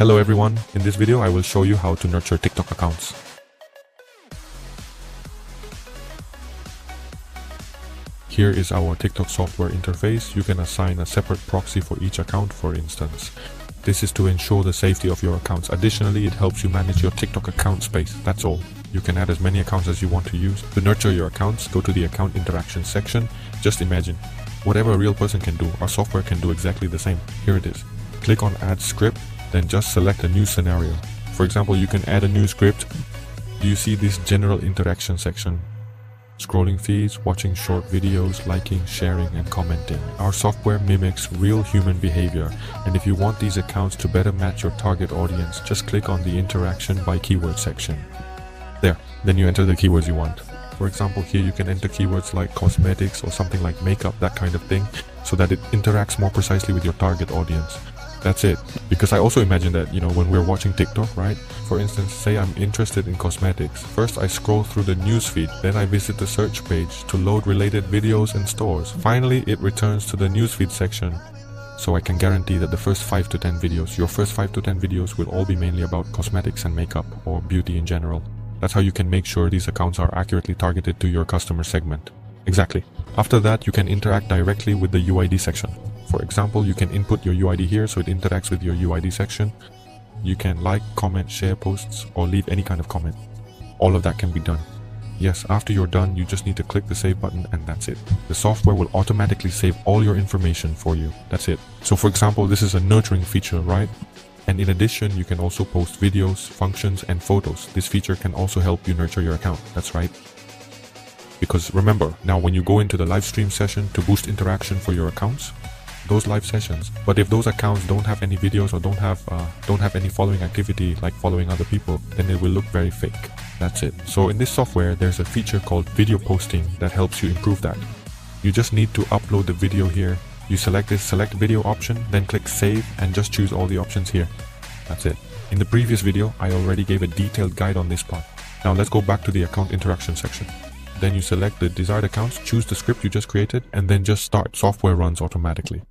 Hello everyone, in this video I will show you how to nurture TikTok accounts. Here is our TikTok software interface. You can assign a separate proxy for each account, for instance. This is to ensure the safety of your accounts. Additionally, it helps you manage your TikTok account space. That's all. You can add as many accounts as you want to use. To nurture your accounts, go to the account interaction section. Just imagine, whatever a real person can do, our software can do exactly the same. Here it is. Click on add script, then just select a new scenario. For example, you can add a new script. Do you see this general interaction section? Scrolling feeds, watching short videos, liking, sharing, and commenting. Our software mimics real human behavior, and if you want these accounts to better match your target audience, just click on the interaction by keyword section. There, then you enter the keywords you want. For example, here you can enter keywords like cosmetics or something like makeup, that kind of thing, so that it interacts more precisely with your target audience. That's it. Because I also imagine that, when we're watching TikTok, right? For instance, say I'm interested in cosmetics. First, I scroll through the newsfeed. Then I visit the search page to load related videos and stores. Finally, it returns to the newsfeed section. So I can guarantee that the first 5 to 10 videos, your first 5 to 10 videos will all be mainly about cosmetics and makeup or beauty in general. That's how you can make sure these accounts are accurately targeted to your customer segment. Exactly. After that, you can interact directly with the UID section. For example, you can input your UID here so it interacts with your UID section. You can like, comment, share posts, or leave any kind of comment. All of that can be done. Yes, after you're done, you just need to click the save button and that's it. The software will automatically save all your information for you. That's it. So for example, this is a nurturing feature, right? And in addition, you can also post videos, functions, and photos. This feature can also help you nurture your account. That's right. Because remember, now when you go into the live stream session to boost interaction for your accounts, those live sessions, but if those accounts don't have any videos or don't have any following activity like following other people, then it will look very fake. That's it. So in this software, there's a feature called video posting that helps you improve that. You just need to upload the video here. You select this select video option, then click save and just choose all the options here. That's it. In the previous video, I already gave a detailed guide on this part. Now let's go back to the account interaction section. Then you select the desired accounts, choose the script you just created, and then just start. Software runs automatically.